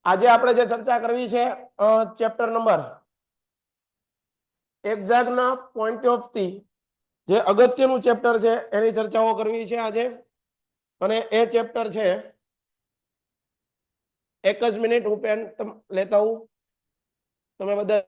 આજે આપણે જે ચર્ચા કરવી છે ચેપ્ટર નંબર એક્ઝાક્ટના પોઈન્ટ ઓફ થી જે અગત્યનું ચેપ્ટર છે એની ચર્ચાઓ કરવી છે આજે અને એ ચેપ્ટર છે એક જ મિનિટ હું પેન લેતા હું તમે બધા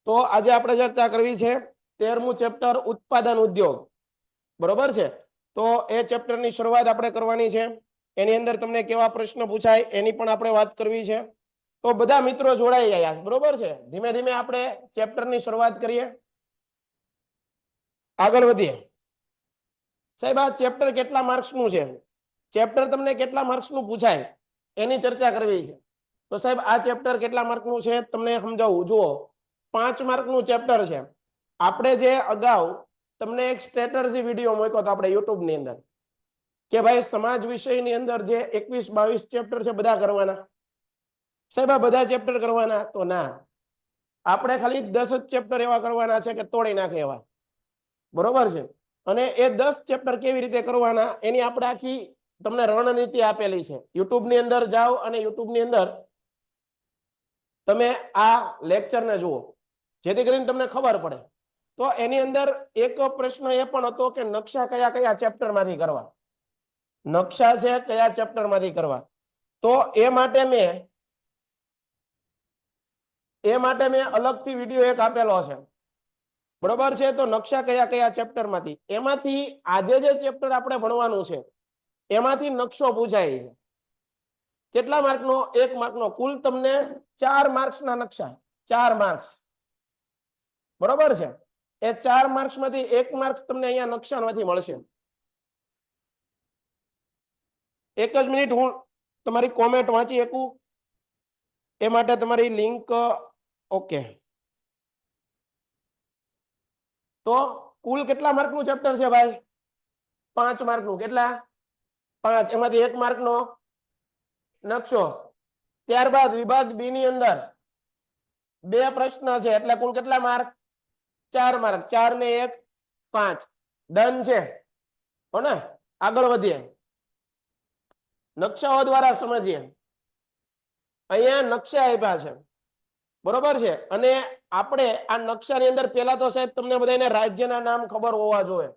તો આજે આપણે ચર્ચા કરવી છે 13મું ચેપ્ટર ઉત્પાદન ઉદ્યોગ બરોબર છે તો એ ચેપ્ટરની શરૂઆત આપણે કરવાની છે એની અંદર તમને કેવા પ્રશ્ન પૂછાય એની પણ આપણે વાત કરવી છે તો બધા મિત્રો જોડાઈ ગયા બરોબર છે ધીમે ધીમે આપણે ચેપ્ટરની શરૂઆત કરીએ આગળ વધીએ સાહેબ આ ચેપ્ટર કેટલા માર્ક્સનું છે ચેપ્ટર તમને કેટલા માર્ક્સનું પૂછાય એની ચર્ચા કરવી છે તો સાહેબ આ ચેપ્ટર કેટલા માર્કનું છે તમને સમજાવું જુઓ 5 માર્કનું ચેપ્ટર છે આપણે જે અગાઉ તમને એક સ્ટ્રેટર્જી વિડીયો મૂક્યો તો આપણે YouTube ની અંદર કે ભાઈ સમાજ વિષયની અંદર જે 21-22 ચેપ્ટર છે બધા કરવાના સાહેબ આ બધા ચેપ્ટર કરવાના તો ના આપણે ખાલી 10 જ ચેપ્ટર એવા કરવાના છે કે તોડી નાખે એવા બરોબર છે અને એ 10 ચેપ્ટર કેવી રીતે કરવાના એની આપણે આખી તમને રણનીતિ આપેલી છે YouTube ની અંદર જાઓ અને YouTube ની અંદર તમે આ લેક્ચરને જુઓ જેથી કરીને તમને ખબર પડે તો એની અંદર એક પ્રશ્ન એ પણ હતો કે નકશા કયા કયા ચેપ્ટરમાંથી કરવા નકશા છે કયા ચેપ્ટરમાંથી કરવા તો એ માટે મેં અલગથી વિડીયો એક આપેલો છે બરોબર છે તો નકશા કયા કયા ચેપ્ટરમાંથી એમાંથી આજે જે ચેપ્ટર આપણે ભણવાનું છે એમાંથી નકશો પૂછાય છે કેટલા માર્કનો 1 માર્કનો કુલ તમને 4 માર્ક્સના નકશા 4 માર્ક્સ બરોબર છે એ 4 માર્ક્સમાંથી 1 માર્ક્સ તમને અહીંયા નકશામાંથી મળશે એક જ મિનિટ હું તમારી કોમેન્ટ વાંચી શકું એ માટે તમારી લિંક ઓકે તો કુલ કેટલા માર્કનું ચેપ્ટર છે ભાઈ 5 માર્કનું કેટલા 5 એમાંથી 1 માર્કનો નકશો ત્યારબાદ વિભાગ બી ની અંદર 2 પ્રશ્ન છે એટલે કુલ કેટલા માર્ક 4 માર્ક 4 ને 1 5 ડન છે હો ને આગળ વધીએ નકશાઓ દ્વારા સમજીએ અહીંયા નકશા આપ્યા છે બરોબર છે અને આપણે આ નકશાની અંદર પહેલા તો સાહેબ તમને બધાને રાજ્યના નામ ખબર હોવા જોઈએ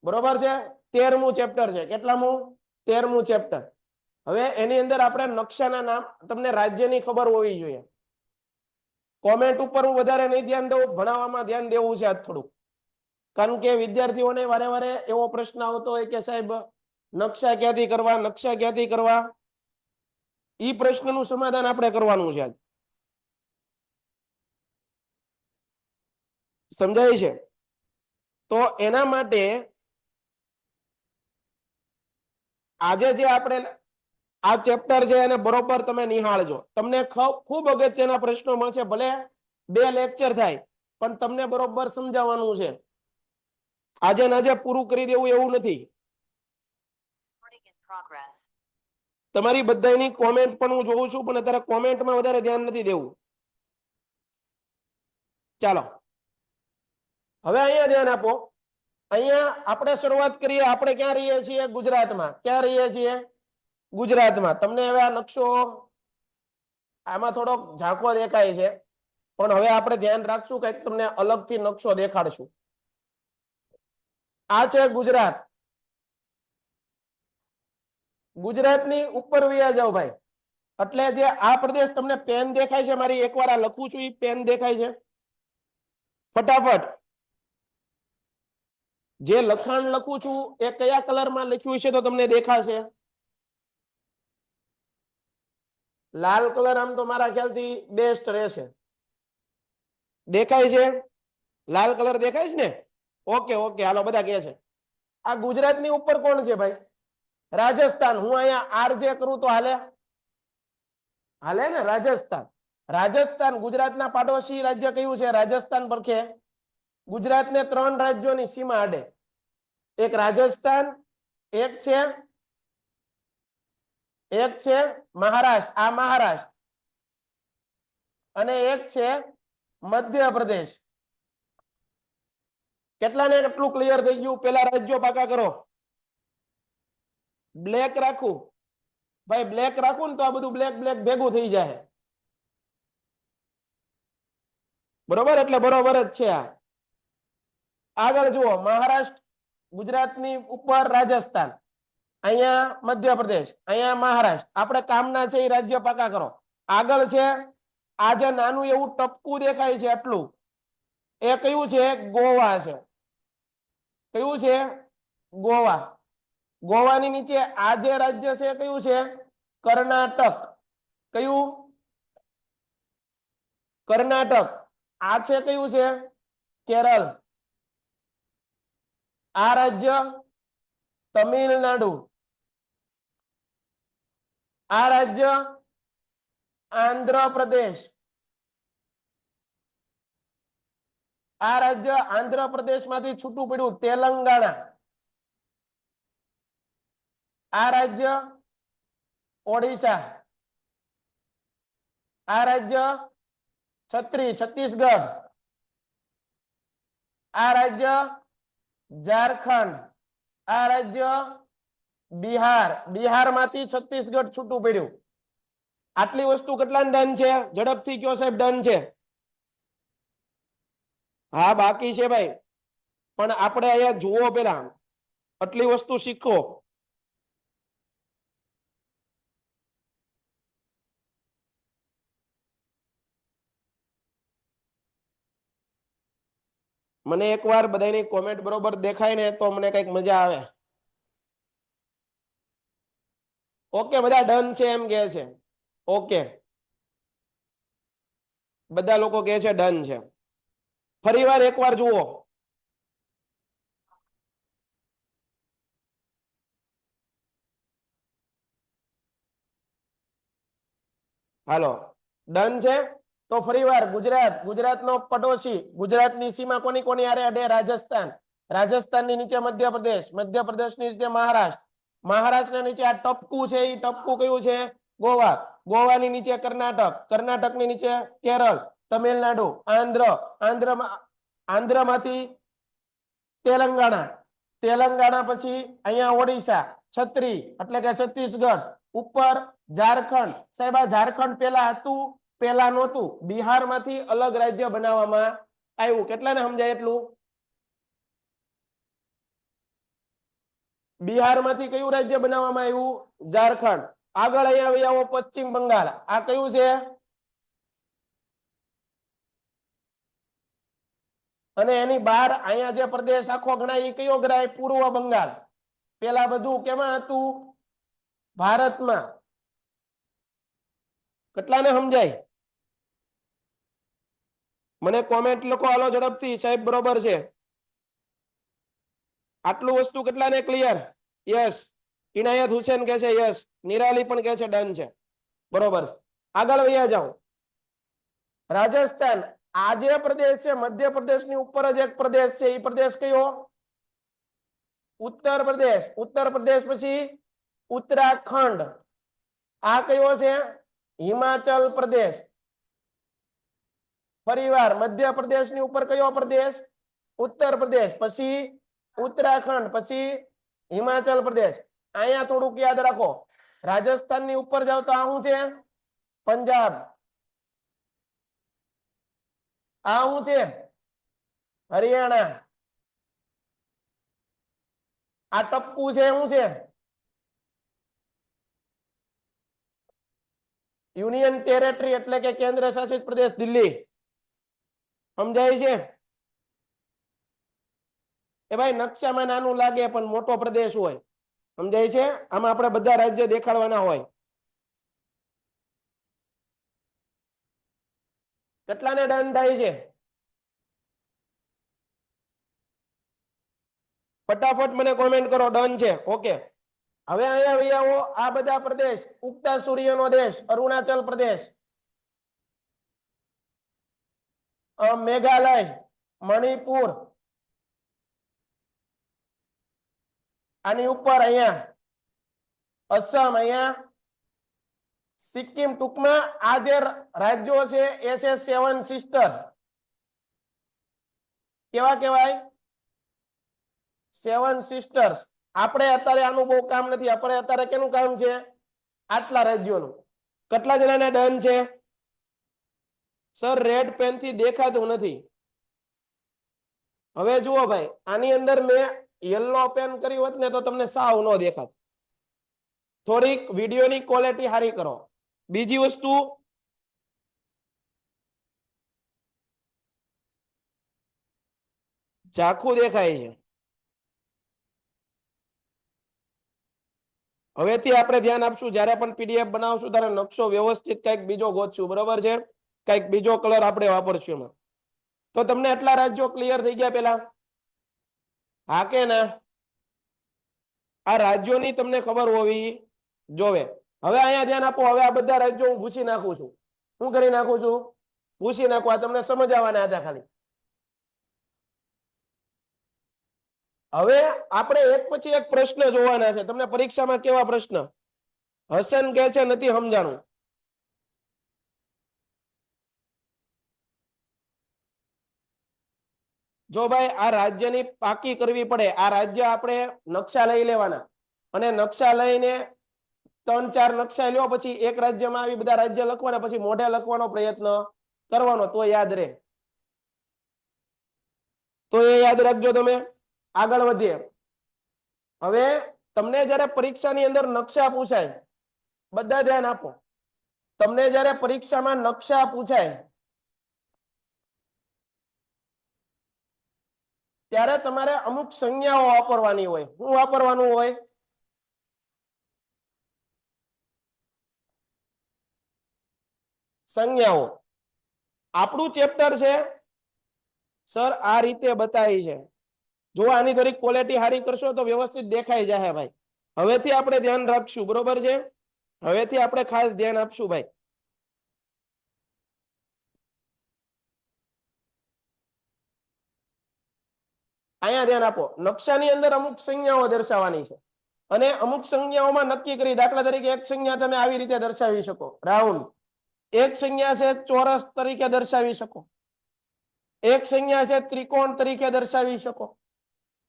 બરોબર છે 13મું ચેપ્ટર છે કેટલામું 13મું ચેપ્ટર હવે એની અંદર આપણે નકશાના નામ તમને રાજ્યની ખબર હોવી જોઈએ કોમેન્ટ ઉપર હું વધારે નહીં ધ્યાન દઉં ભણાવવામાં ધ્યાન દેવું છે આજ થોડું કારણ કે વિદ્યાર્થીઓને વારે વારે એવો પ્રશ્ન આવતો હોય કે સાહેબ નકશા ક્યાંથી કરવા ઈ પ્રશ્નનું સમાધાન આપણે કરવાનું છે આજ સમજાય છે તો એના માટે આજે જે આપણે આ ચેપ્ટર છે એને બરોબર તમે નિહાળજો તમને ખૂબ અગત્યના પ્રશ્નો મળશે ભલે 2 લેક્ચર થાય પણ તમને બરોબર સમજાવવાનું છે આજે નાજે પૂરું કરી દેવું એવું નથી તમારી બધાની કોમેન્ટ પણ હું જોઉં છું પણ અત્યારે કોમેન્ટમાં વધારે ધ્યાન નથી દેવું ચાલો હવે અહીંયા ધ્યાન આપો અહીંયા આપણે શરૂઆત કરીએ આપણે ક્યાં રહીએ છીએ ગુજરાતમાં ક્યાં રહીએ છીએ ગુજરાતમાં તમને હવે આ નકશો આમાં થોડોક ઝાંખો દેખાય છે પણ હવે આપણે ધ્યાન રાખશું કે તમને અલગથી નકશો દેખાડશું આ છે ગુજરાત ગુજરાતની ઉપર વયા જાઓ ભાઈ એટલે જે આ પ્રદેશ તમને પેન દેખાય છે મારી એકવાર આ લખું છું એ પેન દેખાય છે ફટાફટ જે લખાણ લખું છું એ કયા કલરમાં લખ્યું છે તો તમને દેખાશે લાલ કલર આમ તો મારા ખ્યાલથી બેસ્ટ રહેશે. દેખાય છે? લાલ કલર દેખાય છે ને? ઓકે ઓકે, હાલો બધા કહે છે. આ ગુજરાતની ઉપર કોણ છે ભાઈ? રાજસ્થાન. હું અહીંયા આર જે કરું તો હાલે? હાલે ને? રાજસ્થાન. રાજસ્થાન ગુજરાતના પાડોશી રાજ્ય કયું છે? રાજસ્થાન પરખે. ગુજરાતને 3 રાજ્યોની સીમા અડે. એક રાજસ્થાન, એક છે મહારાષ્ટ્ર, આ મહારાષ્ટ્ર, અને એક છે મધ્યપ્રદેશ. કેટલાને કેટલું ક્લિયર થઈ ગયું? પેલા રાજ્યો પાકા કરો. બ્લેક રાખું ભાઈ, બ્લેક રાખું ને તો આ બધું બ્લેક બ્લેક ભેગું થઈ જાય. બરોબર, એટલે બરોબર જ છે આ. આગળ જુઓ, મહારાષ્ટ્ર ગુજરાતની ઉપર, રાજસ્થાન અહીંયા, મધ્યપ્રદેશ અહીંયા, મહારાષ્ટ્ર. આપણે કામના છે એ રાજ્ય પાકા કરો. આગળ છે આ જે નાનું એવું ટપકું દેખાય છે આટલું, એ કયું છે? ગોવા છે. કયું છે? ગોવા. ગોવાની નીચે આ જે રાજ્ય છે કયું છે? કર્ણાટક. કયું? કર્ણાટક. આ છે કયું છે? કેરળ. આ રાજ્ય તમિલનાડુ. આ રાજ્ય આંધ્રપ્રદેશ. આ રાજ્ય આંધ્રપ્રદેશમાંથી છૂટું પડ્યું તેલંગાણા. આ રાજ્ય ઓડિશા. આ રાજ્ય છત્તીસગઢ. આ રાજ્ય ઝારખંડ. આ રાજ્ય બિહાર. બિહારમાંથી છત્તીસગઢ છૂટું પડ્યું. આટલી વસ્તુ કેટલા ડન છે? ઝડપથી કયો સાહેબ, ડન છે? હા બાકી છે ભાઈ, પણ આપણે અહીંયા જુઓ, પેલા આટલી વસ્તુ શીખો. મને એકવાર બધાની કોમેન્ટ બરોબર દેખાય ને તો મને કઈક મજા આવે. ઓકે, બધા ડન છે એમ કહે છે. ઓકે, બધા લોકો કહે છે ડન છે. ફરીવાર એકવાર જુઓ. હાલો, ડન છે? તો ફરીવાર ગુજરાત, ગુજરાતનો પડોશી, ગુજરાતની સીમા કોની કોની હારે અડે? રાજસ્થાન. રાજસ્થાનની નીચે મધ્યપ્રદેશ, મધ્યપ્રદેશની નીચે મહારાષ્ટ્ર, મહારાષ્ટ્રના નીચે આ ટપકું છે, એ ટપકું કયું છે? ગોવા. ગોવાની નીચે કર્ણાટક, કર્ણાટકની નીચે કેરળ, તમિલનાડુ, આંધ્રમાંથી તેલંગાણા, તેલંગાણા પછી અહીંયા ઓડિશા, એટલે કે છત્તીસગઢ, ઉપર ઝારખંડ. સાહેબ આ ઝારખંડ પેલા હતું? પેલા નહોતું. બિહારમાંથી અલગ રાજ્ય બનાવવામાં આવ્યું. કેટલાને સમજાય એટલું? બિહારમાંથી કયું રાજ્ય બનાવવામાં આવ્યું? ઝારખંડ. આગળ અહીંયા આવો, પશ્ચિમ બંગાળ. આ કયું છે? અને એની બહાર અહીંયા જે પ્રદેશ આખો ગણાય એ કયો ગણાય? પૂર્વ બંગાળ. પેલા બધું કેમાં હતું? ભારતમાં. કેટલાને સમજાય? મને કોમેન્ટ લખો હાલો ઝડપથી, સાહેબ બરોબર છે. આટલું વસ્તુ કેટલાને ક્લિયર? યસ. ઇનાયત હુસેન કહે છે યસ. નિરાલી પણ કહે છે ડન છે. બરોબર છે. આગળ વૈયા જાઓ. રાજસ્થાન. આ જે પ્રદેશ છે, મધ્યપ્રદેશની ઉપર જ એક પ્રદેશ છે, એ પ્રદેશ કયો? ઉત્તર પ્રદેશ. ઉત્તર પ્રદેશ પછી ઉત્તરાખંડ. આ કયો છે? હિમાચલ પ્રદેશ. ફરીવાર મધ્યપ્રદેશની ઉપર કયો પ્રદેશ? ઉત્તર પ્રદેશ. પછી ઉત્તરાખંડ, પછી હિમાચલ પ્રદેશ. અહીંયા થોડુંક યાદ રાખો, રાજસ્થાનની ઉપર જાવ તો આ શું છે? પંજાબ. આ શું છે? હરિયાણા. આ ટપકું છે શું છે? યુનિયન ટેરેટરી, એટલે કે કેન્દ્ર શાસિત પ્રદેશ દિલ્હી. સમજાય છે? એ ભાઈ નકશામાં નાનું લાગે પણ મોટો પ્રદેશ હોય. સમજાય છે? આમાં આપણે બધા રાજ્ય દેખાડવાના હોય. કેટલાને ડન થાય છે? ફટાફટ મને કોમેન્ટ કરો, ડન છે. ઓકે, હવે અહીંયા વહી આવો. આ બધા પ્રદેશ, ઉગતા સૂર્યનો દેશ અરુણાચલ પ્રદેશ, મેઘાલય, મણિપુર, આની ઉપર અહીંયા અસમ, અહીંયા સિક્કિમ. ટૂંકમાં આ જે રાજ્યો છે એ છે 7 સિસ્ટર. કેવા કહેવાય? 7 સિસ્ટર્સ. આપણે અત્યારે આનું બહુ કામ નથી. આપણે અત્યારે કેનું કામ છે? આટલા રાજ્યોનું. કેટલા જણાને ડન છે? સર રેડ પેન થી દેખાતું નથી. હવે જુઓ ભાઈ, આની અંદર મેં યલો પેન કર્યું હોત ને તો તમને સાવ ન દેખાત. થોડીક વિડીયોની ક્વોલિટી સારી કરો. બીજી વસ્તુ, ઝાખું દેખાય છે. હવેથી આપણે ધ્યાન આપશું, જ્યારે પણ પીડીએફ બનાવશું ત્યારે નકશો વ્યવસ્થિત કંઈક બીજો ગોતશું. બરોબર છે? કંઈક બીજો કલર આપણે વાપરશું એમાં. તો તમને એટલા રાજ્યો ક્લિયર થઈ ગયા પેલા? હા કે ના? આ રાજ્યોની તમને ખબર હોવી જોવે. હવે અહીંયા ધ્યાન આપો. હવે આ બધા રાજ્યો હું ભૂસી નાખું છું. શું કરી નાખું છું? ભૂસી નાખું. આ તમને સમજાવવાના હતા ખાલી. હવે આપણે એક પછી એક પ્રશ્ન જોવાના છે. તમને પરીક્ષામાં કેવા પ્રશ્ન? હસન કે છે નથી સમજાણું. જો ભાઈ આ રાજ્યની પાકી કરવી પડે. આ રાજ્ય આપણે નકશા લઈ લેવાના અને નકશા લઈને 3-4 નકશા લ્યો, પછી એક રાજ્યમાં આવી બધા રાજ્ય લખવાના, પછી મોઢે લખવાનો પ્રયત્ન કરવાનો, તો યાદ રહે. તો એ યાદ રાખજો તમે. આગળ વધીએ. હવે તમને જ્યારે પરીક્ષાની અંદર નકશા પૂછાય, બધા ધ્યાન આપો. તમને જ્યારે પરીક્ષામાં નકશા પૂછાય ત્યારે તમારે અમુક સંજ્ઞાઓ વાપરવાની હોય. શું વાપરવાનું હોય? સંજ્ઞાઓ. આપણું ચેપ્ટર છે સર આ રીતે બતાવી છે. જો આની થોડી ક્વોલિટી સારી કરશો તો વ્યવસ્થિત દેખાઈ જાય ભાઈ. હવેથી આપણે ધ્યાન રાખશું. બરોબર છે? હવેથી આપણે ખાસ ધ્યાન આપશું ભાઈ. અહીંયા ધ્યાન આપો. નકશાની અંદર અમુક સંજ્ઞાઓ દર્શાવવાની છે અને અમુક સંજ્ઞાઓમાં નક્કી કરી. દાખલા તરીકે એક સંજ્ઞા તમે આવી રીતે દર્શાવી શકો, રાઉન્ડ. એક સંજ્ઞા છે ચોરસ તરીકે દર્શાવી શકો. એક સંજ્ઞા છે ત્રિકોણ તરીકે દર્શાવી શકો.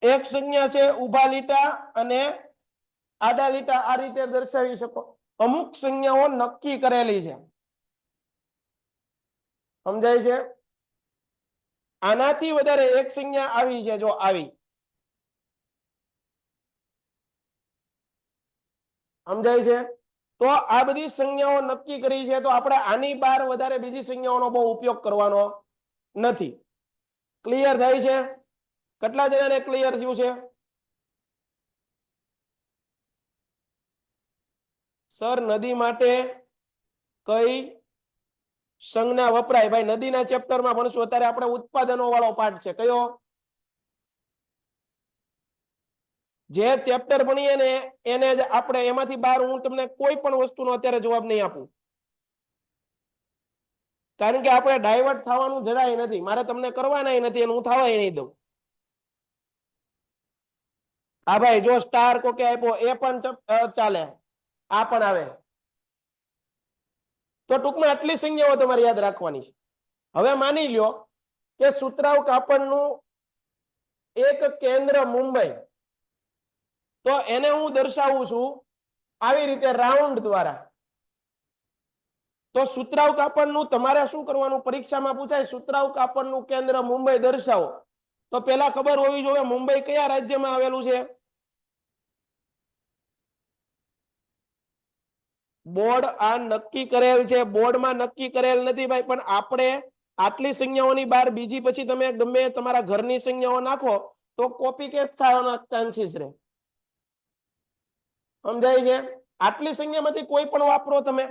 એક સંજ્ઞા છે ઊભા લીટા અને આડા લીટા આ રીતે દર્શાવી શકો. અમુક સંજ્ઞાઓ નક્કી કરેલી છે. સમજાય છે? આનાથી વધારે એક સંજ્ઞા આવી છે, જો આવી. સમજાય છે? તો આ બધી સંજ્ઞાઓ નક્કી કરી છે, તો આપણે આની બહાર વધારે બીજી સંજ્ઞાઓનો બહુ ઉપયોગ કરવાનો નથી. ક્લિયર થાય છે? કેટલા જણાને ક્લિયર થયું છે? સર નદી માટે કઈ સંજ્ઞા વપરાય? ભાઈ નદીના ચેપ્ટરમાં ભણશું. અત્યારે આપણે ઉત્પાદનો વાળો પાઠ છે. કયો? જે ચેપ્ટર ભણીએ ને એને જ આપણે એમાંથી બહાર હું તમને કોઈ પણ વસ્તુનો અત્યારે જવાબ નહીં આપું, કારણ કે આપણે ડાયવર્ટ થવાનું જરાય નથી. મારે તમને કરવાના નથી અને હું થવાય નહીં દઉં. હા ભાઈ, જો સ્ટાર કોકે આપ્યો એ પણ ચાલે, આ પણ આવે. તો ટૂંકમાં આટલી સંજ્ઞાઓ તમારે યાદ રાખવાની છે. હવે માની લ્યો કે સુતરાઉ કાપડનું એક કેન્દ્ર મુંબઈ, તો એને હું દર્શાવું છું આવી રીતે રાઉન્ડ દ્વારા. તો સુતરાઉ કાપડનું તમારે શું કરવાનું? પરીક્ષામાં પૂછાય સુતરાઉ કાપડનું કેન્દ્ર મુંબઈ દર્શાવો. તો પેલા ખબર હોવી જોઈએ મુંબઈ કયા રાજ્યમાં આવેલું છે. બોર્ડ આ નક્કી કરેલ છે, બોર્ડમાં નક્કી કરેલ નથી ભાઈ. પણ આપણે આટલી સંજ્ઞાઓની બહાર બીજી પછી તમે ગમે તમારા ઘરની સંજ્ઞાઓ નાખો તો કોપી કેસ થવાના ચાન્સીસ રહે. સમજાય છે? આટલી સંજ્ઞામાંથી કોઈ પણ વાપરો તમે.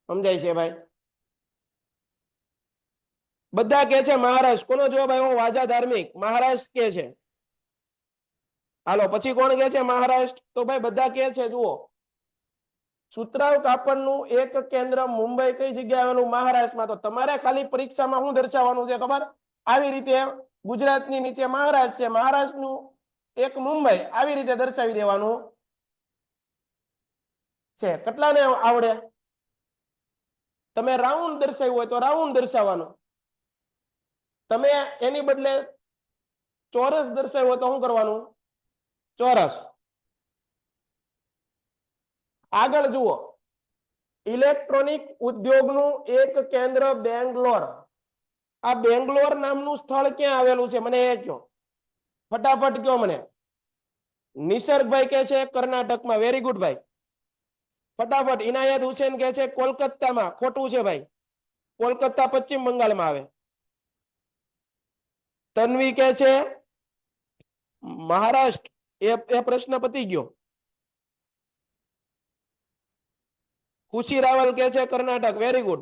સમજાય છે ભાઈ? બધા કે છે મહારાષ્ટ્ર. કોનો જવાબ આવ્યો? વાજા ધાર્મિક. મહારાષ્ટ્ર કે છે. હાલો પછી કોણ કે છે મહારાષ્ટ્ર? તો ભાઈ બધા કે છે. જુઓ, સુતરાઉ કાપડનું એક કેન્દ્ર મુંબઈ કઈ જગ્યાએ આવેલું? મહારાષ્ટ્રમાં. તો તમારે ખાલી પરીક્ષામાં શું દર્શાવવાનું છે ખબર? આવી રીતે ગુજરાતની નીચે મહારાષ્ટ્ર છે, મહારાષ્ટ્રનું એક મુંબઈ, આવી રીતે દર્શાવી દેવાનું છે. કેટલાને આવડે? તમે રાઉન્ડ દર્શાવ્યું હોય તો રાઉન્ડ દર્શાવવાનું. તમે એની બદલે ચોરસ દર્શાવ્યું હોય તો શું કરવાનું? ચોરસ. આગળ જુઓ, ઇલેક્ટ્રોનિક ઉદ્યોગનું એક કેન્દ્ર બેંગ્લોર. આ બેંગ્લોર નામનું સ્થળ ક્યાં આવેલું છે? મને એ કહો, ફટાફટ કહો મને. નિસર્ગભાઈ કે છે કર્ણાટકમાં. વેરી ગુડ ભાઈ, ફટાફટ. ઇનાયત હુસેન કે છે કોલકાતામાં. ખોટું છે ભાઈ, કોલકાતા પશ્ચિમ બંગાળમાં આવે. તન્વી કે છે મહારાષ્ટ્ર. એ પ્રશ્ન પતી ગયો. ખુશી રાવલ કે છે કર્ણાટક. Very good.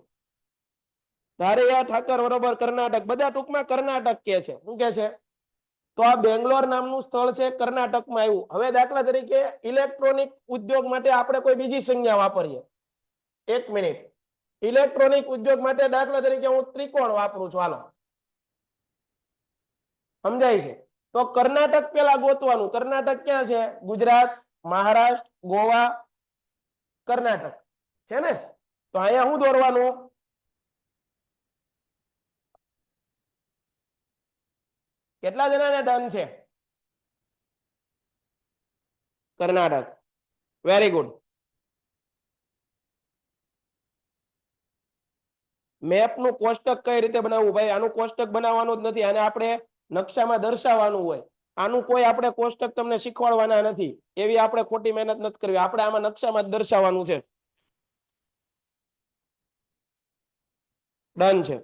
ધારિયા ઠાકર બરોબર, કર્ણાટક. બધા ટૂંકમાં કર્ણાટક કે છે. શું કે છે? તો આ બેંગ્લોર નામનું સ્થળ છે, કર્ણાટકમાં આવ્યું. હવે દાખલા તરીકે ઇલેક્ટ્રોનિક ઉદ્યોગ માટે આપણે કોઈ બીજી સંજ્ઞા વાપરીએ. એક મિનિટ. ઇલેક્ટ્રોનિક ઉદ્યોગ માટે દાખલા તરીકે હું ત્રિકોણ વાપરું છું. હાલો, સમજાય છે? તો કર્ણાટક પેલા ગોતવાનું. કર્ણાટક ક્યાં છે? ગુજરાત, મહારાષ્ટ્ર, ગોવા, કર્ણાટક છે ને? તો અહીંયા શું દોરવાનું? કેટલા જણાને ડન છે? કર્ણાટક. Very good. મેપનું કોષ્ટક કઈ રીતે બનાવવું? ભાઈ આનું કોષ્ટક બનાવવાનું જ નથી, આને આપણે નકશામાં દર્શાવવાનું હોય. આનું કોઈ આપણે કોષ્ટક તમને શીખવાડવાના નથી. એવી આપણે ખોટી મહેનત નથી કરવી. આપણે આમાં નકશામાં જ દર્શાવવાનું છે. ડન છે.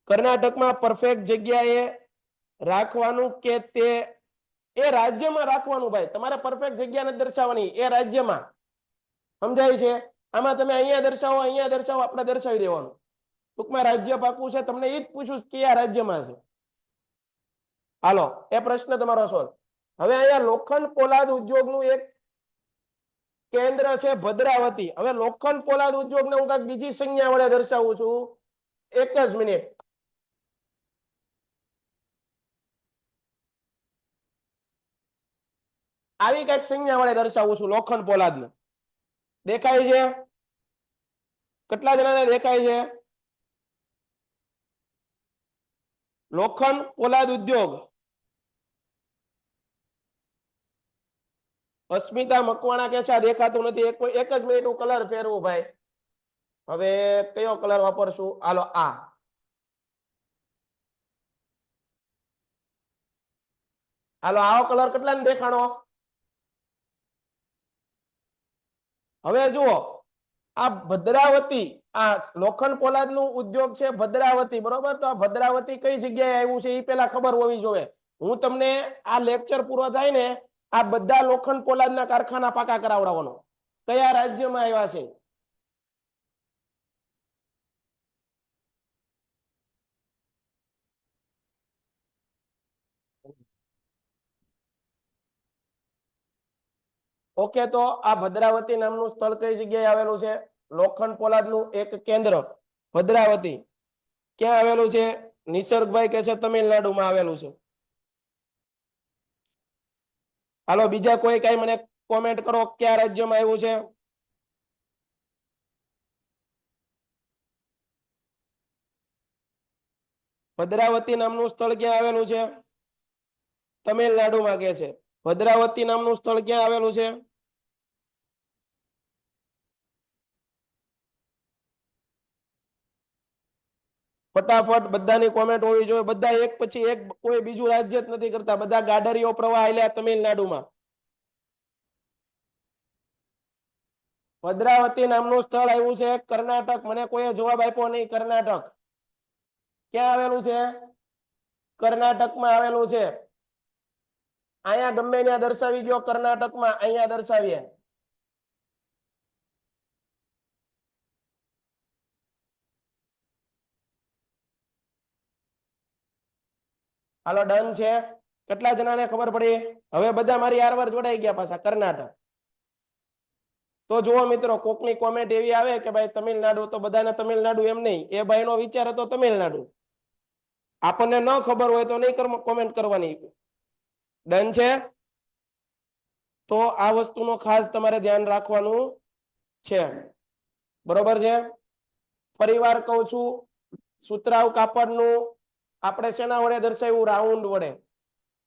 કર્ણાટકમાં પરફેક્ટ જગ્યાએ રાખવાનું કે તે એ રાજ્યમાં રાખવાનું? ભાઈ તમારે પરફેક્ટ જગ્યા નથી દર્શાવવાની, એ રાજ્યમાં. સમજાય છે? આમાં તમે અહીંયા દર્શાવો, અહીંયા દર્શાવો, આપણે દર્શાવી દેવાનું. ટૂંકમાં રાજ્ય પાકું છે. તમને એ જ પૂછું કે આ રાજ્યમાં છે. હાલો, એ પ્રશ્ન તમારો સોલ્વ. હવે અહીંયા લોખંડ પોલાદ ઉદ્યોગનું એક કેન્દ્ર છે ભદ્રાવતી. હવે લોખંડ પોલાદ ઉદ્યોગને હું કાંઈક બીજી સંજ્ઞા વડે દર્શાવું છું. એક જ મિનિટ. આવી કઈક સંજ્ઞા વડે દર્શાવું છું લોખંડ પોલાદને. દેખાય છે? કેટલા જણાને દેખાય છે? લોખંડ પોલાદ ઉદ્યોગ. અસ્મિતા મકવાણા કે છે આ દેખાતું નથી. એક જ મિનિટ હું કલર ફેરવું ભાઈ. હવે કયો કલર વાપરશું? હાલો, આ. હાલો, આવો કલર કેટલાને દેખાણો? હવે જુઓ, આ ભદ્રાવતી, આ લોખંડ પોલાદ નું ઉદ્યોગ છે ભદ્રાવતી, બરોબર? તો આ ભદ્રાવતી કઈ જગ્યાએ આવ્યું છે એ પેલા ખબર હોવી જોઈએ. હું તમને આ લેક્ચર પૂરો થાય ને આ બધા લોખંડ પોલાદના કારખાના પાકા કરાવડાવવાનો. કયા રાજ્યમાં આવ્યા છે? ઓકે, તો આ ભદ્રાવતી નામનું સ્થળ કઈ જગ્યાએ આવેલું છે? લોખંડ પોલાદનું એક કેન્દ્ર ભદ્રાવતી ક્યાં આવેલું છે? નિસર્ગભાઈ કે છે તમિલનાડુમાં આવેલું છે. હાલો, બીજા કોઈ કઈ મને કોમેન્ટ કરો, કયા રાજ્યમાં આવ્યું છે? ભદ્રાવતી નામનું સ્થળ ક્યાં આવેલું છે? તમિલનાડુમાં કે છે. ભદ્રાવતી નામનું સ્થળ ક્યાં આવેલું છે? ફટાફટ બધાની કોમેન્ટ હોવી જોઈએ. બધા એક પછી એક, કોઈ બીજું રાજ્ય જ નથી કરતા. બધા ગાડરીઓ પ્રવાહ આલ્યા તમિલનાડુમાં. ભદ્રાવતી નામનું સ્થળ આવ્યું છે કર્ણાટક. મને કોઈએ જવાબ આપ્યો નહીં. કર્ણાટક ક્યાં આવેલું છે? કર્ણાટકમાં આવેલું છે. અહીંયા ગમે ત્યાં દર્શાવી ગયો કર્ણાટકમાં, અહીંયા દર્શાવીએ. હાલો ડન છે. કેટલા જણાને ખબર પડી? હવે બધા મારી આરવાર જોડાઈ ગયા પાછા કર્ણાટક. તો જુઓ મિત્રો, કોકની કોમેન્ટ એવી આવે કે ભાઈ તમિલનાડુ, તો બધાને તમિલનાડુ એમ નહીં, એ ભાઈનો વિચાર હતો તમિલનાડુ. આપણને ન ખબર હોય તો નહીં કોમેન્ટ કરવાની. ડન છે. તો આ વસ્તુનો ખાસ તમારે ધ્યાન રાખવાનું છે. બરોબર છે. ફરીવાર કહું છું, સુતરાઉ કાપડનું આપણે શેના વડે દર્શાવ્યું? રાઉન્ડ વડે.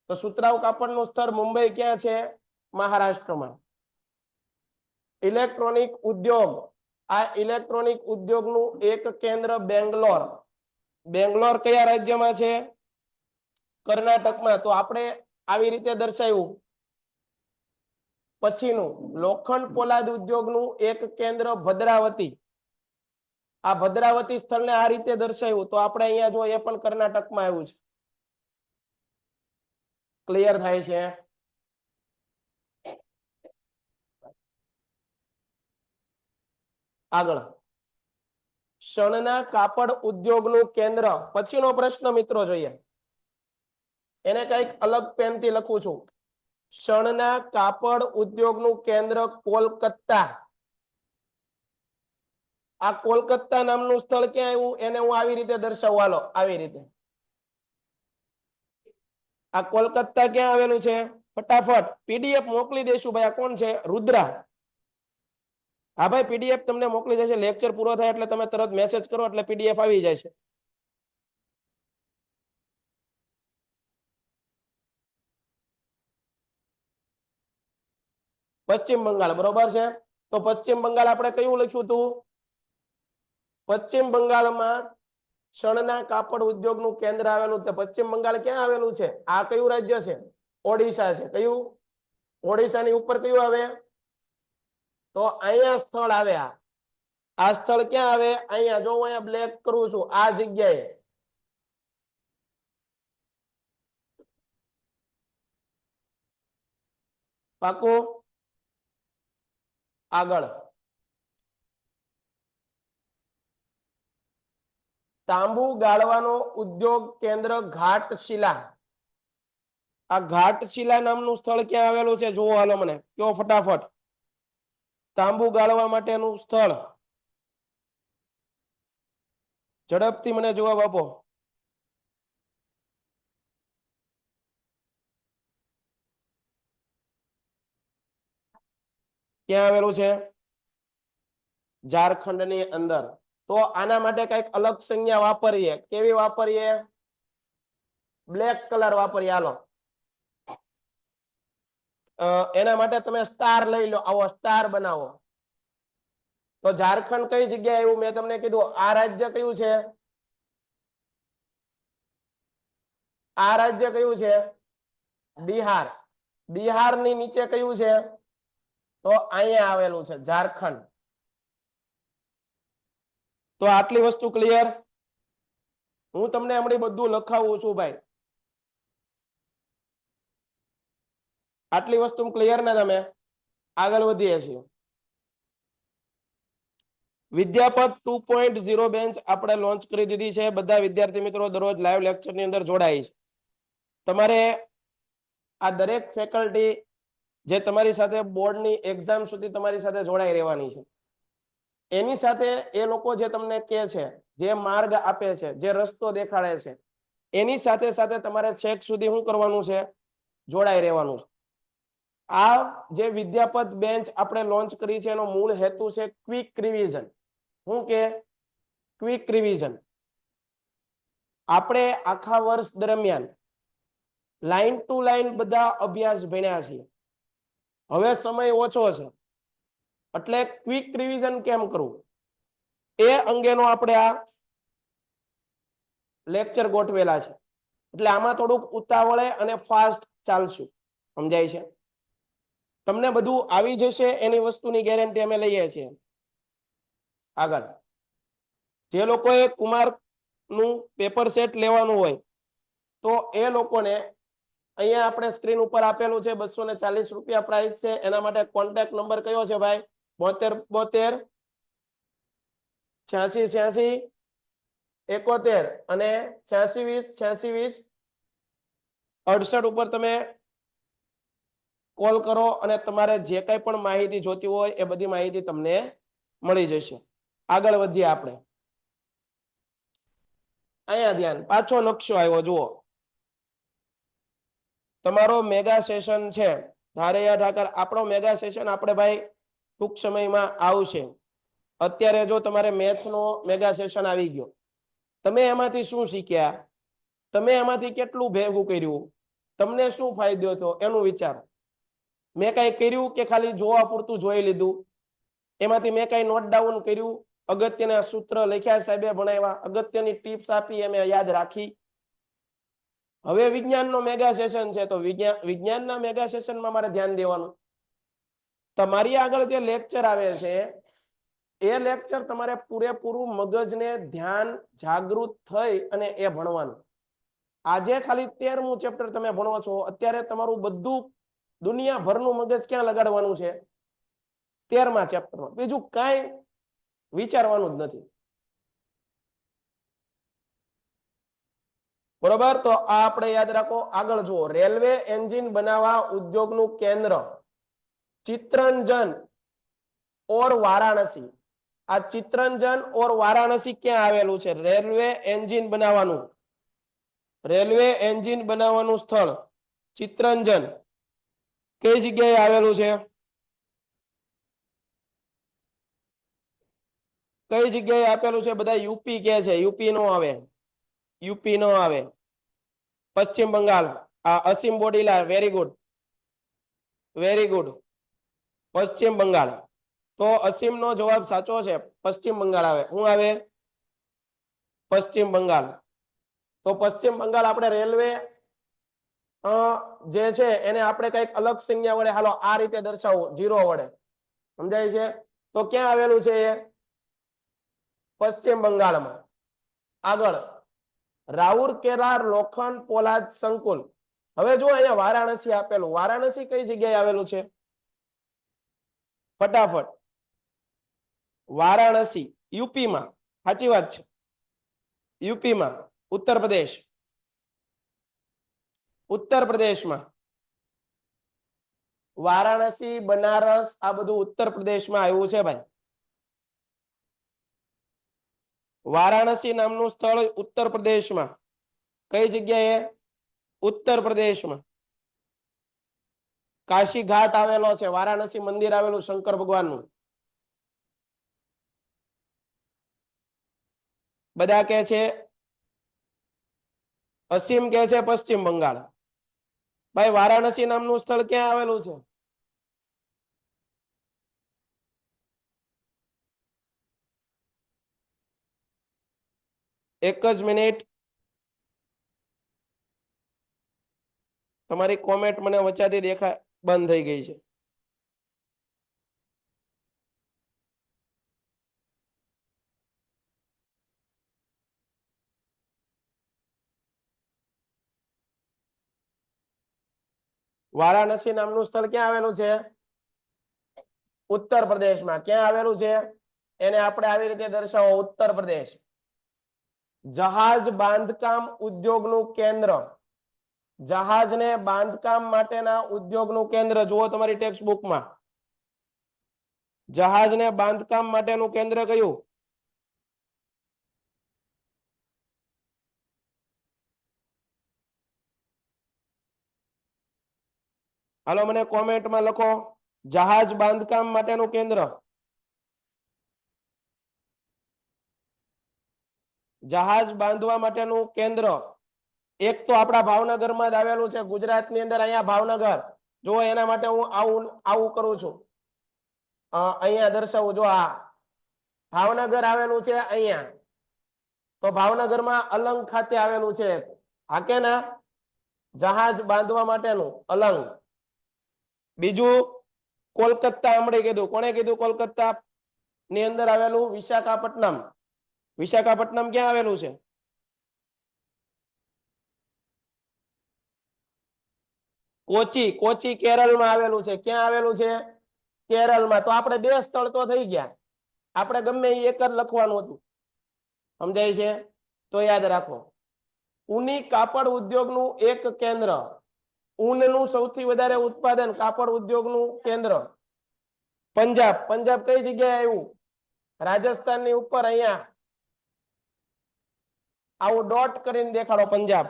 તો સુતરાઉ કાપડનું સ્થળ મુંબઈ ક્યાં છે? મહારાષ્ટ્રમાં. ઇલેક્ટ્રોનિક ઉદ્યોગ, આ ઇલેક્ટ્રોનિક ઉદ્યોગનું એક કેન્દ્ર બેંગ્લોર. બેંગ્લોર કયા રાજ્યમાં છે? કર્ણાટકમાં. તો આપણે આવી રીતે દર્શાવ્યું. પછીનું લોખંડ પોલાદ ઉદ્યોગનું એક કેન્દ્ર ભદ્રાવતી. આ ભદ્રાવતી સ્થળને આ રીતે દર્શાવ્યું. તો આપણે અહીંયા જો, એ પણ કર્ણાટકમાં આવ્યું છે. ક્લિયર થાય છે? આગળ શણના કાપડ ઉદ્યોગનું કેન્દ્ર. પછીનો પ્રશ્ન મિત્રો જોઈએ. એને કઈક અલગ પેનથી લખું છું. શણના કાપડ ઉદ્યોગનું કેન્દ્ર કોલકાતા. આ કોલકાતા નામનું સ્થળ ક્યાં આવ્યું? એને હું આવી રીતે દર્શાવું. હાલો આવી રીતે. આ કોલકાતા ક્યાં આવેલું છે? ફટાફટ પીડીએફ મોકલી દઈશું. ભાઈ આ કોણ છે? રુદ્રા. હા ભાઈ, પીડીએફ તમને મોકલી જશે. લેક્ચર પૂરો થાય એટલે તમે તરત મેસેજ કરો એટલે પીડીએફ આવી જાય છે. પશ્ચિમ બંગાળ. બરોબર છે. તો પશ્ચિમ બંગાળ આપણે કયું લખ્યું હતું? પશ્ચિમ બંગાળમાં શણના કાપડ ઉદ્યોગનું કેન્દ્ર આવેલું છે. પશ્ચિમ બંગાળ ક્યાં આવેલું છે? આ કયું રાજ્ય છે? ઓડિશા છે. કયું? ઓડિશાની ઉપર કયું આવે? તો અહીંયા સ્થળ આવે. આ સ્થળ ક્યાં આવે? અહીંયા. જો હું અહીંયા બ્લેક કરું છું, આ જગ્યાએ. પાકું? આગળ તાંબુ ગાળવાનો ઉદ્યોગ કેન્દ્ર ઘાટશિલા. આ ઘાટશિલા નામનું સ્થળ ક્યાં આવેલું છે? જુઓ હાલો મને કયો ફટાફટ. તાંબુ ગાળવા માટેનું સ્થળ. ઝડપથી મને જવાબ આપો. ક્યાં આવેલું છે? ઝારખંડની અંદર. તો આના માટે કઈક અલગ સંજ્ઞા વાપરીએ. કેવી વાપરીએ? બ્લેક કલર વાપરીએ. હાલો એના માટે તમે સ્ટાર લઈ લો. આવો સ્ટાર બનાવો. તો ઝારખંડ કઈ જગ્યાએ આવ્યું? મેં તમને કીધું. આ રાજ્ય કયું છે? આ રાજ્ય કયું છે? બિહાર. બિહારની નીચે કયું છે? તો અહીંયા આવેલું છે ઝારખંડ. તો આટલી વસ્તુ ક્લિયર? હું તમને હમણાં બધું લખાવું છું ભાઈ. આટલી વસ્તુ ક્લિયર ને? તમે આગળ વધીએ છીએ. વિદ્યાપત 2.0 બેન્ચ આપણે લોન્ચ કરી દીધી છે. બધા વિદ્યાર્થી મિત્રો દરરોજ લાઈવ લેક્ચરની અંદર જોડાય છે. તમારે આ દરેક ફેકલ્ટી જે તમારી સાથે બોર્ડની એક્ઝામ સુધી તમારી સાથે જોડાઈ રહેવાની છે. એની સાથે એ લોકો જે તમને કહે છે, જે માર્ગ આપે છે, જે રસ્તો દેખાડે છે, એની સાથે સાથે તમારે છેક સુધી શું કરવાનું છે? જોડાઈ રહેવાનું છે. આ જે વિદ્યાપત બેન્ચ આપણે લોન્ચ કરી છે એનો મૂળ હેતુ છે ક્વિક રિવિઝન. શું કે? Quick revision. આપણે આખા વર્ષ દરમિયાન લાઈન ટુ લાઈન બધા અભ્યાસ ભણ્યા છીએ. હવે સમય ઓછો છે એટલે ક્વિક રિવિઝન કેમ કરવું એ અંગેનો આપણે આ લેક્ચર ગોઠવેલા છે. એટલે આમાં થોડુંક ઉતાવળે અને ફાસ્ટ ચાલશું. સમજાય છે? તમને બધું આવી જશે એની વસ્તુની ગેરંટી અમે લઈએ છીએ. આગળ જે લોકોએ કુમારનું પેપર સેટ લેવાનું હોય તો એ લોકોને અહીંયા આપણે સ્ક્રીન ઉપર આપેલું છે 240 રૂપિયા પ્રાઇસ છે. એના માટે કોન્ટેક્ટ નંબર કયો છે ભાઈ? 72 72 86 86 71 અને 86 20 86 20 68 ઉપર તમે કોલ કરો અને તમારે જે કઈ પણ માહિતી જોતી હોય એ બધી માહિતી તમને મળી જશે. આગળ વધીએ આપણે. અહીંયા ધ્યાન, પાછો નકશો આવ્યો જુઓ. તમારો મેગા સેશન છે ધારૈયા ઠાકર. આપણો મેગા સેશન આપણે ભાઈ ટૂંક સમયમાં આવશે. અત્યારે જો તમારે મેથનો મેગા સેશન આવી ગયો, તમે એમાંથી શું શીખ્યા, તમે એમાંથી કેટલું ભેગું કર્યું, તમને શું ફાયદો થયો એનું વિચારો. મેં કઈ કર્યું કે ખાલી જોવા પૂરતું જોઈ લીધું? એમાંથી મેં કઈ નોટ ડાઉન કર્યું, અગત્યના સૂત્ર લખ્યા, સાહેબે ભણાવ્યા, અગત્યની ટિપ્સ આપી, એમ યાદ રાખી? હવે વિજ્ઞાનનો મેગા સેશન છે તો વિજ્ઞાનના મેગા સેશનમાં મારે ધ્યાન દેવાનું. તમારી આગળ જે લેક્ચર આવે છે એ લેક્ચર તમારે પૂરેપૂરું મગજને ધ્યાન જાગૃત થઈ અને એ ભણવાનું. આજે ખાલી 13મું ચેપ્ટર તમે ભણો છો, અત્યારે તમારું બધું દુનિયાભરનું મગજ ક્યાં લગાડવાનું છે? 13મા ચેપ્ટરમાં. બીજું કાંઈ વિચારવાનું જ નથી. બરોબર, તો આ આપણે યાદ રાખો. આગળ જુઓ, રેલવે એન્જિન બનાવવા ઉદ્યોગનું કેન્દ્ર ચિત્તરંજન ઓર વારાણસી. આ ચિત્તરંજન ઓર વારાણસી ક્યાં આવેલું છે? રેલવે એન્જિન બનાવવાનું, રેલવે એન્જિન બનાવવાનું સ્થળ ચિત્તરંજન કઈ જગ્યાએ આવેલું છે? કઈ જગ્યાએ આપેલું છે? બધા યુપી કે છે. યુપી નો આવે, યુપી નો આવે. પશ્ચિમ બંગાળ. આ અસીમ બોડીલા, વેરી ગુડ, વેરી ગુડ. પશ્ચિમ બંગાળ. તો અસીમ નો જવાબ સાચો છે, પશ્ચિમ બંગાળ આવે. શું આવે? પશ્ચિમ બંગાળ. તો પશ્ચિમ બંગાળ આપણે રેલવે જે છે એને આપણે કઈક અલગ સંજ્ઞા વડે, હાલો આ રીતે દર્શાવવું, 0 વડે. સમજાય છે? તો ક્યાં આવેલું છે એ? પશ્ચિમ બંગાળમાં. આગળ, રાઉરકેલા લોખંડ પોલાદ સંકુલ. હવે જો અહીંયા વારાણસી આપેલું, વારાણસી કઈ જગ્યાએ આવેલું છે? ફટાફટ. વારાણસી યુપીમાં, સાચી વાત છે, યુપીમાં. ઉત્તર પ્રદેશ, ઉત્તર પ્રદેશમાં. વારાણસી, બનારસ આ બધું ઉત્તર પ્રદેશમાં આવ્યું છે ભાઈ. વારાણસી નામનું સ્થળ ઉત્તર પ્રદેશમાં. કઈ જગ્યાએ? ઉત્તર પ્રદેશમાં. કાશી ઘાટ આવેલો છે, વારાણસી મંદિર આવેલું શંકર ભગવાનનું. બધા કે છે, અસીમ કે છે પશ્ચિમ બંગાળ. ભાઈ વારાણસી નામનું સ્થળ ક્યાં આવેલું છે? એક જ મિનિટ, તમારી કોમેન્ટ મને વચ્ચેથી દેખાય બંધ થઈ ગઈ છે. વારાણસી નામનું સ્થળ ક્યાં આવેલું છે? ઉત્તર પ્રદેશમાં. ક્યાં આવેલું છે? એને આપણે આવી રીતે દર્શાવો, ઉત્તર પ્રદેશ. જહાજ બાંધકામ ઉદ્યોગનું કેન્દ્ર, જહાજને બાંધકામ માટેના ઉદ્યોગનું કેન્દ્ર જુઓ તમારી ટેક્સ્ટ બુકમાં. જહાજને બાંધકામ માટેનું કેન્દ્ર કયું? હાલો મને કોમેન્ટમાં લખો, જહાજ બાંધકામ માટેનું કેન્દ્ર. જહાજ બાંધવા માટેનું કેન્દ્ર એક તો આપણા ભાવનગરમાં જ આવેલું છે, ગુજરાતની અંદર. અહીંયા ભાવનગર જો, એના માટે હું આવું કરું છું, અહીંયા દર્શાવું. જો આ ભાવનગર આવેલું છે અહીંયા, તો ભાવનગરમાં અલંગ ખાતે આવેલું છે. હાકે ના? જહાજ બાંધવા માટેનું અલંગ. બીજું કોલકાતા, હમણાં કીધું. કોણે કીધું? કોલકાતા ની અંદર આવેલું વિશાખાપટ્ટનમ. વિશાખાપટ્ટનમ ક્યાં આવેલું છે? કોચી. કોચી કેરળમાં આવેલું છે. ક્યાં આવેલું છે? કેરળમાં. તો આપણે 2 સ્થળ તો થઈ ગયા. આપણે ગમે એ એક જ લખવાનું હતું. સમજાય છે? તો યાદ રાખો, ઊની કાપડ ઉદ્યોગનું એક કેન્દ્ર, ઊનનું સૌથી વધારે ઉત્પાદન કાપડ ઉદ્યોગનું કેન્દ્ર પંજાબ. પંજાબ કઈ જગ્યાએ આવ્યું? રાજસ્થાનની ઉપર અહીંયા આવું ડોટ કરીને દેખાડો પંજાબ.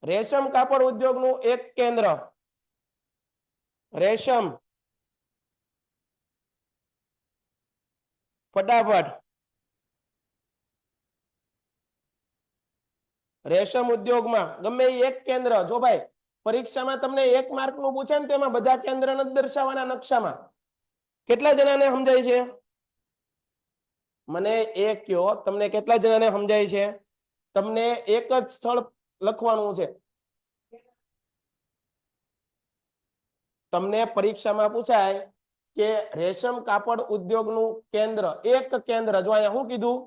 રેશમ કાપડ ઉદ્યોગનું એક કેન્દ્ર, રેશમ, ફટાફટ. રેશમ ઉદ્યોગમાં ગમે એક કેન્દ્ર. જો ભાઈ પરીક્ષામાં તમને 1 માર્કનું પૂછે ને તેમાં બધા કેન્દ્ર નથી દર્શાવવાના નકશામાં. કેટલા જણાને સમજાય છે? મને એ કયો, તમને કેટલા જણાને સમજાય છે? તમને એક જ સ્થળ લખવાનું છે. તમને પરીક્ષામાં પૂછાય કે રેશમ કાપડ ઉદ્યોગનું કેન્દ્ર, એક કેન્દ્ર. જો અહીંયા શું કીધું?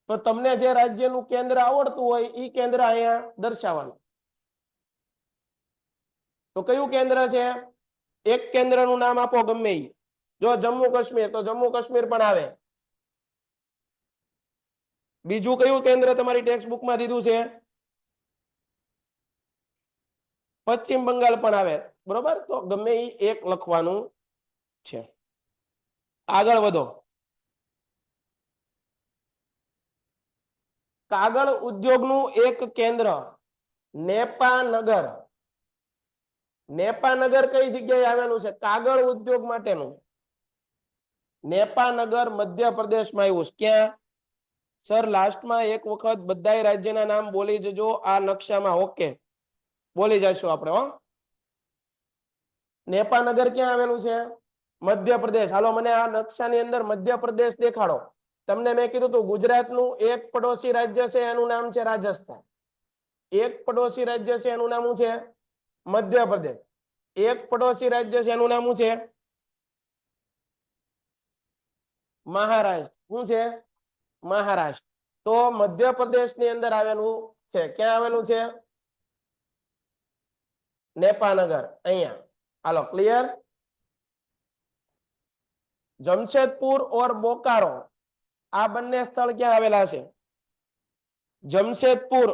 તો તમને જે રાજ્યનું કેન્દ્ર આવડતું હોય એ કેન્દ્ર અહીંયા દર્શાવવાનું. તો કયું કેન્દ્ર છે? એક કેન્દ્રનું નામ આપો ગમે ઈ. જો જમ્મુ કાશ્મીર, તો જમ્મુ કાશ્મીર પણ આવે. બીજું કયું કેન્દ્ર તમારી ટેક્સ્ટ બુકમાં દીધું છે? પશ્ચિમ બંગાળ પણ આવે. બરોબર, તો ગમે ઈ એક લખવાનું છે. આગળ વધો. કાગળ ઉદ્યોગનું એક કેન્દ્ર નેપાનગર. નેપાનગર કઈ જગ્યાએ આવેલું છે? કાગળ ઉદ્યોગ માટેનું. નેપાનગર મધ્યપ્રદેશમાં આવ્યું છે. ક્યાં? સર લાસ્ટમાં એક વખત બધા રાજ્યના નામ બોલી જજો આ નકશામાં. ઓકે, બોલી જશું આપણે. હો, નેપાનગર ક્યાં આવેલું છે? મધ્યપ્રદેશ. હાલો, મને આ નકશાની અંદર મધ્યપ્રદેશ દેખાડો. તમને મેં કીધું તું ગુજરાતનું એક પડોશી રાજ્ય છે, એનું નામ છે રાજસ્થાન. એક પડોશી રાજ્ય છે એનું નામ છે મધ્યપ્રદેશ. એક પડોશી રાજ્ય છે એનું નામ છે મહારાષ્ટ્ર. શું છે? મહારાષ્ટ્ર. તો મધ્યપ્રદેશની અંદર આવેલું છે. ક્યાં આવેલું છે? નેપાનગર. અહીંયા. હાલો, ક્લિયર? જમશેદપુર ઓર બોકારો, આ બંને સ્થળ ક્યાં આવેલા છે? જમશેદપુર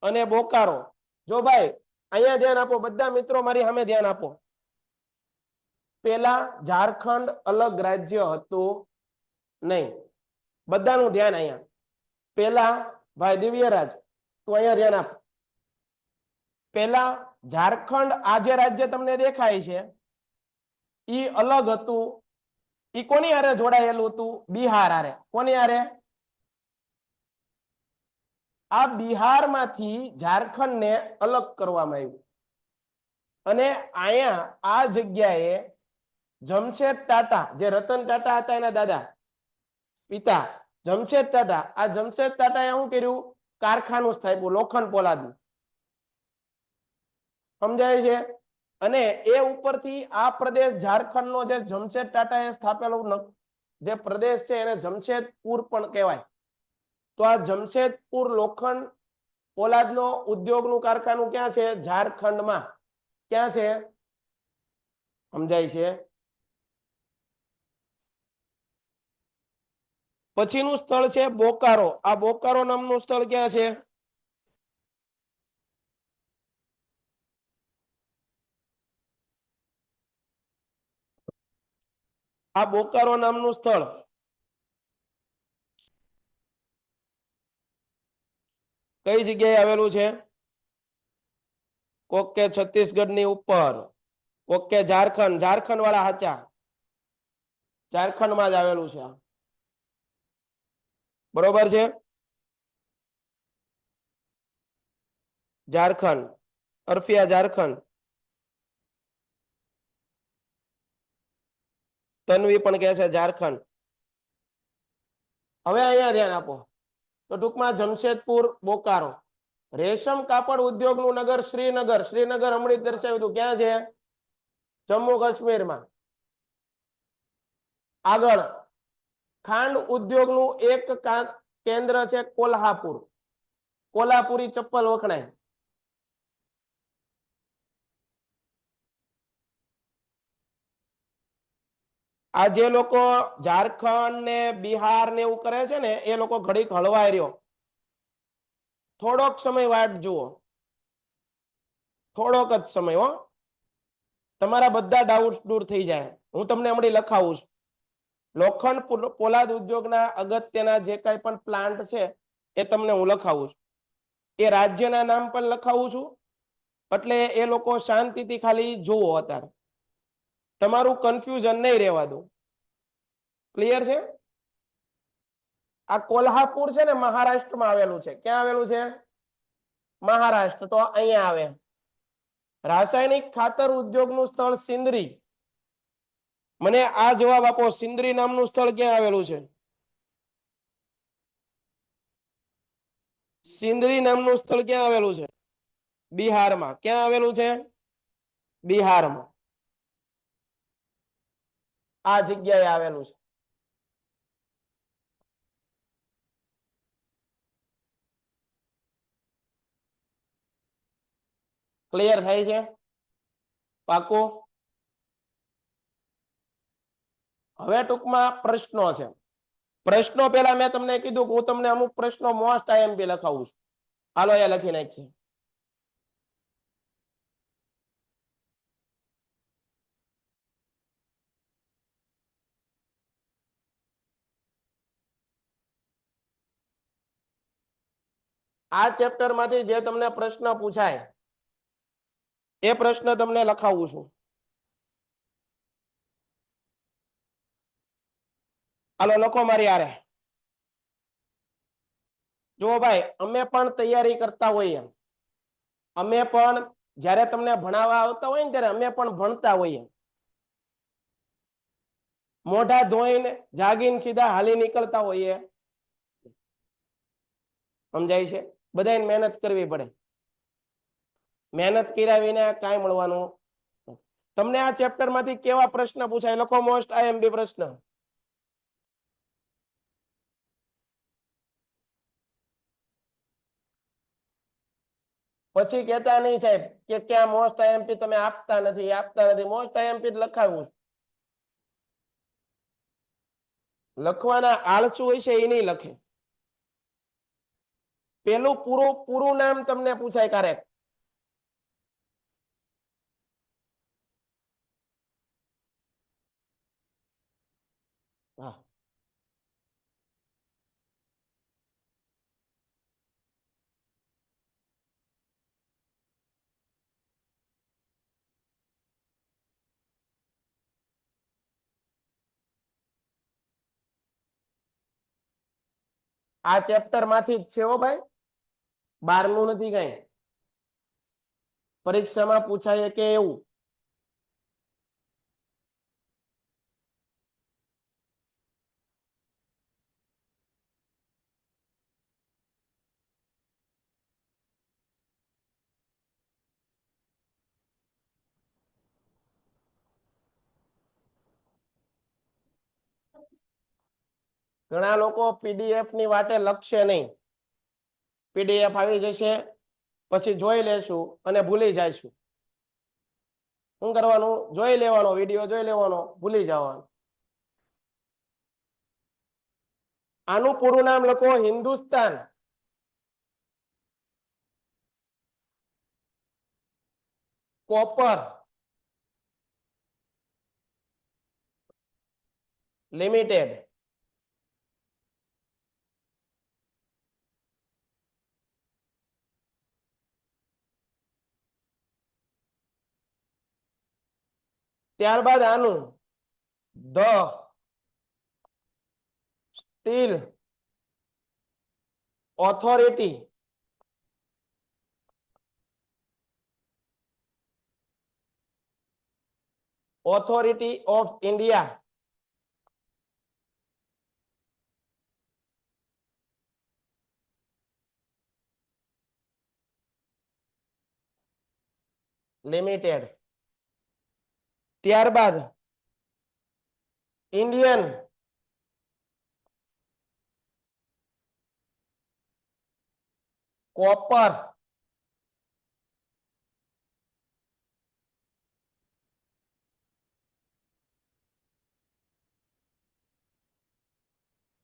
અને બોકારો. જો ભાઈ અહીંયા ધ્યાન આપો, બધા મિત્રો મારી સામે ધ્યાન આપો. પેલા ઝારખંડ અલગ રાજ્ય હતું નહીં. બધાનું ધ્યાન અહીંયા. પેલા ભાઈ દિવ્યરાજ, તું અહીંયા ધ્યાન આપ. પેલા ઝારખંડ આ જે રાજ્ય તમને દેખાય છે ઈ અલગ હતું. ઈ કોની હારે જોડાયેલું હતું? બિહાર હારે. કોની હારે? આ બિહારમાંથી ઝારખંડને અલગ કરવામાં આવ્યું. અને અહીંયા આ જગ્યાએ જમશેદ ટાટા, જે રતન ટાટા હતા એના દાદા, પિતા જમશેદ ટાટા, આ જમશેદ ટાટાએ શું કર્યું? કારખાનું સ્થાપ્યું લોખંડ પોલાદનું. સમજાય છે? અને એ ઉપરથી આ પ્રદેશ ઝારખંડનો જે જમશેદ ટાટાએ સ્થાપેલો જે પ્રદેશ છે એને જમશેદપુર પણ કહેવાય. તો આ જમશેદપુર લોખંડ પોલાદનો ઉદ્યોગનું કારખાનું ક્યાં છે? ઝારખંડમાં. ક્યાં છે? સમજાય છે? પછીનું સ્થળ છે બોકારો. આ બોકારો નામનું સ્થળ ક્યાં છે? આ બોકારો નામનું સ્થળ કઈ જગ્યાએ આવેલું છે? કોક કે છત્તીસગઢની ઉપર, કોક કે ઝારખંડ. ઝારખંડ વાળા હાચા, ઝારખંડમાં જ આવેલું છે. બરોબર છે? ઝારખંડ, અર્ફિયા ઝારખંડ. તન્વી પણ કહે છે ઝારખંડ. હવે અહીંયા ધ્યાન આપો. તો ટૂંકમાં જમશેદપુર, બોકારો. રેશમ કાપડ ઉદ્યોગનું નગર શ્રીનગર. શ્રીનગર હમણાં દર્શાવ્યું હતું. ક્યાં છે? જમ્મુ કાશ્મીરમાં. આગળ ખાંડ ઉદ્યોગનું એક કેન્દ્ર છે કોલ્હાપુર. કોલ્હાપુરી ચપ્પલ વખણાય. આ જે લોકો ઝારખંડ ને બિહાર ને એવું કરે છે ને એ લોકો ઘડીક હળવાઈ રહ્યો, થોડોક સમય વાટ જુઓ, થોડોક જ સમય હો, તમારા બધા ડાઉટ દૂર થઈ જાય. હું તમને હમણાં લખાવું છું. લોખંડ પોલાદ ઉદ્યોગના અગત્યના જે કઈ પણ પ્લાન્ટ છે એ તમને હું લખાવું છું. એ રાજ્યના નામ પણ લખાવું છું, એટલે એ લોકો શાંતિથી ખાલી જુઓ. અત્યારે તમારું કન્ફ્યુઝન નહીં રહેવા દો. ક્લિયર છે? આ કોલ્હાપુર છે ને મહારાષ્ટ્રમાં આવેલું છે. ક્યાં આવેલું છે? મહારાષ્ટ્ર. તો અહીંયા આવે. રાસાયણિક ખાતર ઉદ્યોગનું સ્થળ સિંદરી. મને આ જવાબ આપો, સિંદરી નામનું સ્થળ ક્યાં આવેલું છે? સિંદરી નામનું સ્થળ ક્યાં આવેલું છે? બિહારમાં. ક્યાં આવેલું છે? બિહારમાં. આ જગ્યાએ આવેલું છે. ક્લિયર થાય છે? પાકું? હવે ટૂંકમાં પ્રશ્નો છે. પ્રશ્નો પહેલા મેં તમને કીધું કે હું તમને અમુક પ્રશ્નો મોસ્ટ આઈએમપી લખાવું છું. હાલો એ લખી નાખીએ. આ ચેપ્ટર માંથી જે તમને પ્રશ્ન પૂછાય એ પ્રશ્ન તમને લખાવું છું. હાલો લખો મારી હારે. જો ભાઈ, અમે પણ તૈયારી કરતા હોઈએ. અમે પણ જ્યારે તમને ભણાવવા આવતા હોય ને ત્યારે અમે પણ ભણતા હોઈએ. મોઢા ધોઈને જાગીને સીધા હાલી નીકળતા હોઈએ. સમજાય છે? બધાને મહેનત કરવી પડે. મહેનત કર્યા વિના કાંઈ મળવાનું. તમને આ ચેપ્ટર માંથી કેવા પ્રશ્ન પૂછાય લખો. મોસ્ટ આઈએમપી પ્રશ્ન. પછી કહેતા નહીં સાહેબ કે ક્યાં મોસ્ટ આઈએમપી તમે આપતા નથી. મોસ્ટ આઈએમપી લખાવું. લખવાના આળસુ હોય છે એ નહીં લખે. પેલું પૂરું નામ તમને પૂછાય ક્યારેક. હા, આ ચેપ્ટર માંથી જ છે હો ભાઈ, બારનું નથી કઈ. પરીક્ષામાં પૂછાય કે એવું. ઘણા લોકો પીડીએફ ની વાટે લખશે નહીં. પીડીએફ આવી જશે પછી જોઈ લેશું અને ભૂલી જઈશું. શું કરવાનું? જોઈ લેવાનો, વિડીયો જોઈ લેવાનો, ભૂલી જવાનું. આનું પૂરું નામ લખો. Hindustan copper limited. ત્યારબાદ આનું the steel authority of India limited. ત્યારબાદ ઇન્ડિયન કોપર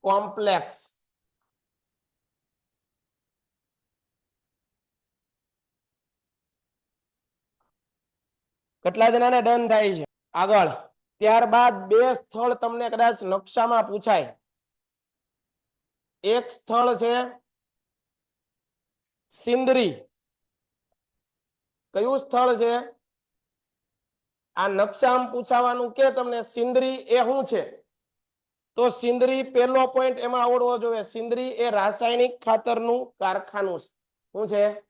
કોમ્પ્લેક્સ. કેટલા જણાને ડન થાય છે? આગળ ત્યારબાદ બે સ્થળ તમને કદાચ નકશામાં પૂછાય. એક સ્થળ છે સિંદરી. કયું સ્થળ છે? આ નકશામાં પૂછાવાનું કે તમને સિંદરી એ શું છે? તો સિંદરી પહેલો પોઈન્ટ એમાં આવડવો જોઈએ. સિંદરી એ રાસાયણિક ખાતરનું કારખાનું છે. શું છે?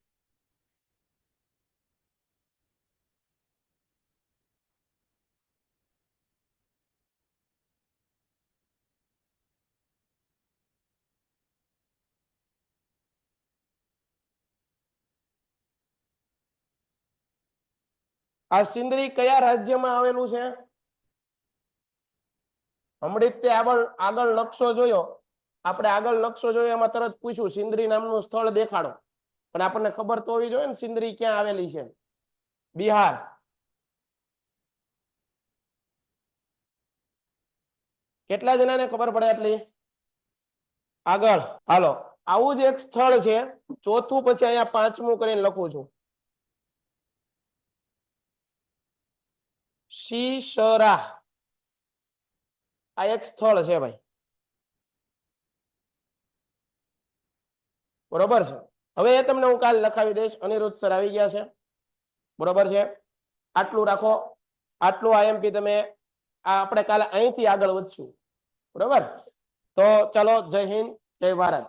આ સિંદરી કયા રાજ્યમાં આવેલું છે? હમણાં તે આગળ નકશો જોયો. આપણે આગળ નકશો જોયો એમાં તરત પૂછ્યું સિંદરી નામનું સ્થળ દેખાડો. પણ આપણને ખબર તો હોવી જોઈએ ને સિંદરી ક્યાં આવેલી છે. બિહાર. કેટલા જણાને ખબર પડે એટલી? આગળ હાલો. આવું જ એક સ્થળ છે. ચોથું પછી અહીંયા પાંચમું કરીને લખું છું. શીશરા. આ એક સ્થળ છે ભાઈ. બરોબર છે. હવે એ તમને હું કાલ લખાવી દઈશ. અનિરુદ્ધ સર આવી ગયા છે. બરોબર છે. આટલું રાખો. આટલું આઈએમપી તમે આપણે કાલે અહીંથી આગળ વધશું. બરોબર. તો ચલો, જય હિન્દ, જય ભારત.